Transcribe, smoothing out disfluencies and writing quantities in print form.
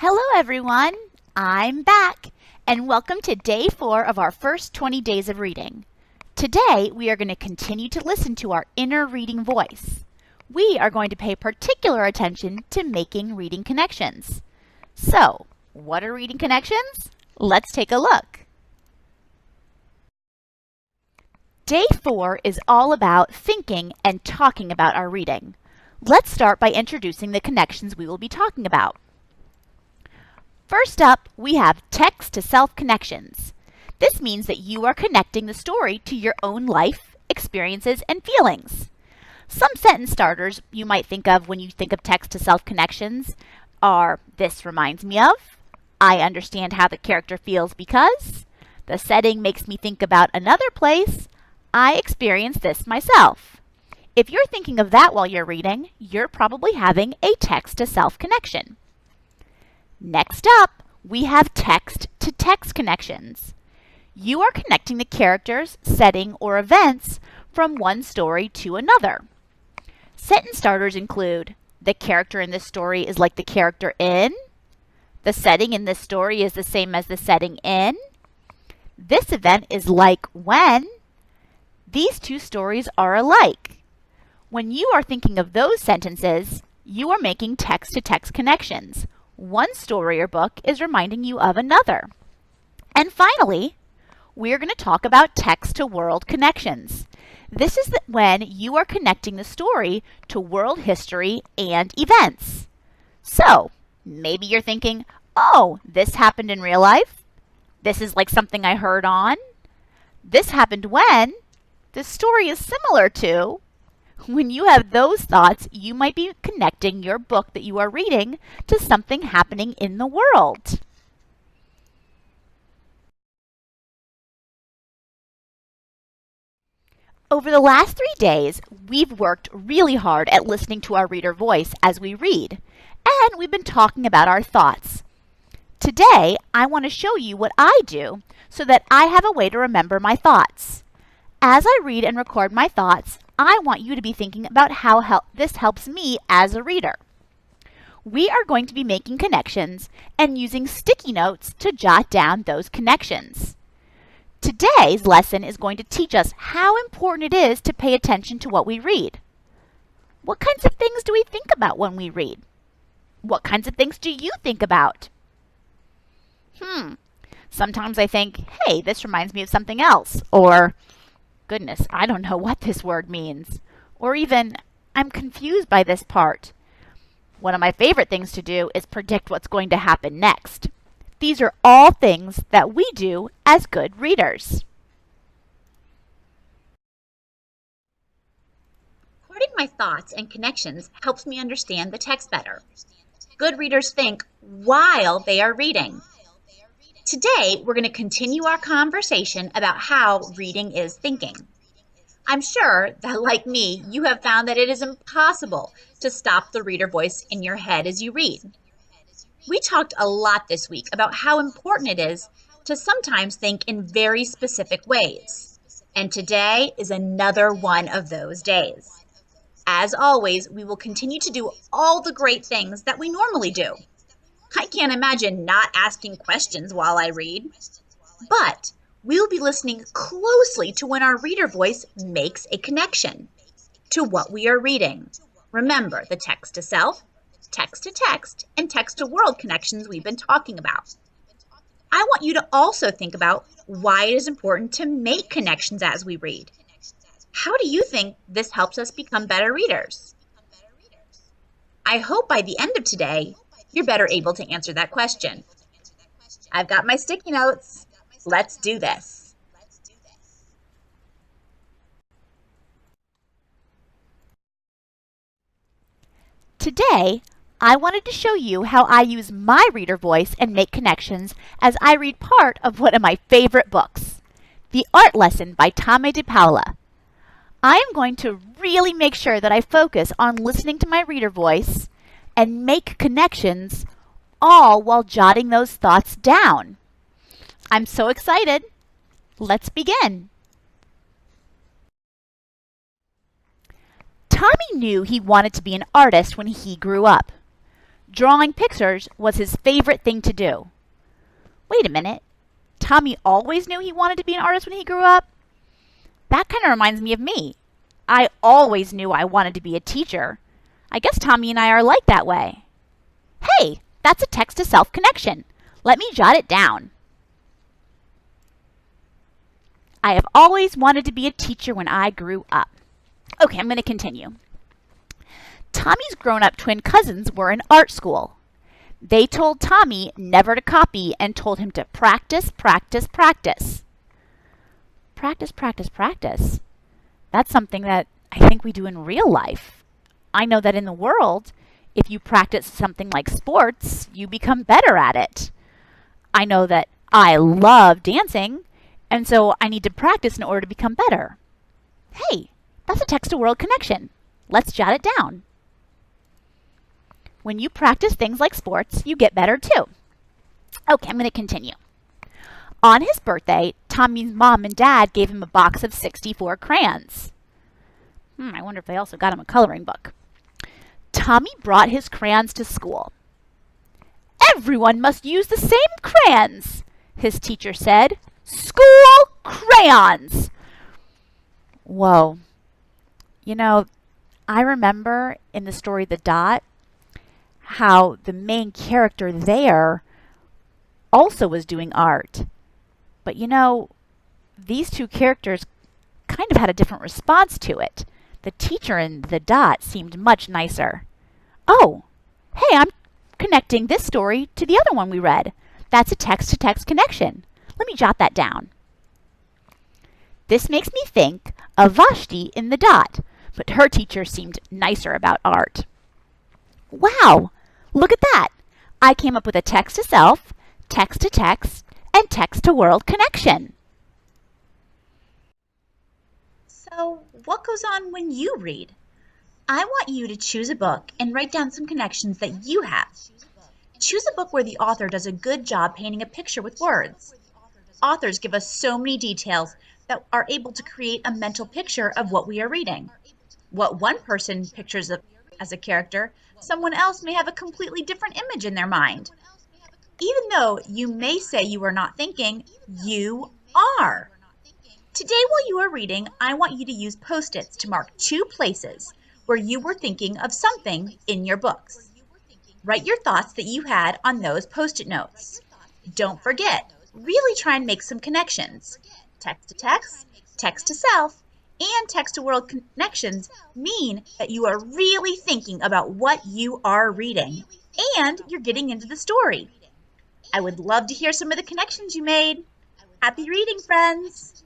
Hello everyone, I'm back and welcome to day 4 of our first 20 days of reading. Today we are going to continue to listen to our inner reading voice. We are going to pay particular attention to making reading connections. So, what are reading connections? Let's take a look. Day 4 is all about thinking and talking about our reading. Let's start by introducing the connections we will be talking about. First up, we have text-to-self connections. This means that you are connecting the story to your own life, experiences, and feelings. Some sentence starters you might think of when you think of text-to-self connections are, "This reminds me of," "I understand how the character feels because," "The setting makes me think about another place," "I experienced this myself." If you're thinking of that while you're reading, you're probably having a text-to-self connection. Next up, we have text-to-text connections. You are connecting the characters, setting, or events from one story to another. Sentence starters include, "The character in this story is like the character in," "The setting in this story is the same as the setting in," "This event is like when," "These two stories are alike." When you are thinking of those sentences, you are making text-to-text connections. One story or book is reminding you of another. And finally, we're going to talk about text-to-world connections. This is when you are connecting the story to world history and events. So, maybe you're thinking, "Oh, this happened in real life. This is like something I heard on. This happened when. This story is similar to." When you have those thoughts, you might be connecting your book that you are reading to something happening in the world. Over the last 3 days, we've worked really hard at listening to our reader voice as we read, and we've been talking about our thoughts. Today, I want to show you what I do so that I have a way to remember my thoughts. As I read and record my thoughts, I want you to be thinking about how this helps me as a reader. We are going to be making connections and using sticky notes to jot down those connections. Today's lesson is going to teach us how important it is to pay attention to what we read. What kinds of things do we think about when we read? What kinds of things do you think about? Sometimes I think, "Hey, this reminds me of something else," or "Goodness, I don't know what this word means," or even, "I'm confused by this part." One of my favorite things to do is predict what's going to happen next. These are all things that we do as good readers. Recording my thoughts and connections helps me understand the text better. Good readers think while they are reading. Today, we're going to continue our conversation about how reading is thinking. I'm sure that, like me, you have found that it is impossible to stop the reader voice in your head as you read. We talked a lot this week about how important it is to sometimes think in very specific ways. And today is another one of those days. As always, we will continue to do all the great things that we normally do. I can't imagine not asking questions while I read. But we'll be listening closely to when our reader voice makes a connection to what we are reading. Remember the text-to-self, text-to-text, and text-to-world connections we've been talking about. I want you to also think about why it is important to make connections as we read. How do you think this helps us become better readers? I hope by the end of today, you're better able to answer that question. I've got my sticky notes. Let's do this. Today, I wanted to show you how I use my reader voice and make connections as I read part of one of my favorite books, The Art Lesson by Tame de Paula. I am going to really make sure that I focus on listening to my reader voice and make connections, all while jotting those thoughts down. I'm so excited. Let's begin. Tommy knew he wanted to be an artist when he grew up. Drawing pictures was his favorite thing to do. Wait a minute. Tommy always knew he wanted to be an artist when he grew up? That kind of reminds me of me. I always knew I wanted to be a teacher. I guess Tommy and I are alike that way. Hey, that's a text-to-self connection. Let me jot it down. I have always wanted to be a teacher when I grew up. Okay, I'm going to continue. Tommy's grown-up twin cousins were in art school. They told Tommy never to copy and told him to practice, practice, practice. Practice, practice, practice. That's something that I think we do in real life. I know that in the world, if you practice something like sports, you become better at it. I know that I love dancing, and so I need to practice in order to become better. Hey, that's a text-to-world connection. Let's jot it down. When you practice things like sports, you get better too. Okay, I'm going to continue. On his birthday, Tommy's mom and dad gave him a box of 64 crayons. I wonder if they also got him a coloring book. Tommy brought his crayons to school. Everyone must use the same crayons, his teacher said. School crayons! Whoa. You know, I remember in the story The Dot how the main character there also was doing art. But you know, these two characters kind of had a different response to it. The teacher in The Dot seemed much nicer. Oh, hey, I'm connecting this story to the other one we read. That's a text-to-text connection. Let me jot that down. This makes me think of Vashti in The Dot, but her teacher seemed nicer about art. Wow, look at that. I came up with a text-to-self, text-to-text, and text-to-world connection. So, what goes on when you read? I want you to choose a book and write down some connections that you have. Choose a book where the author does a good job painting a picture with words. Authors give us so many details that are able to create a mental picture of what we are reading. What one person pictures as a character, someone else may have a completely different image in their mind. Even though you may say you are not thinking, you are. Today while you are reading, I want you to use Post-its to mark 2 places where you were thinking of something in your books. Write your thoughts that you had on those Post-it notes. Don't forget, really try and make some connections. Text-to-text, text-to-self, and text-to-world connections mean that you are really thinking about what you are reading, and you're getting into the story. I would love to hear some of the connections you made. Happy reading, friends!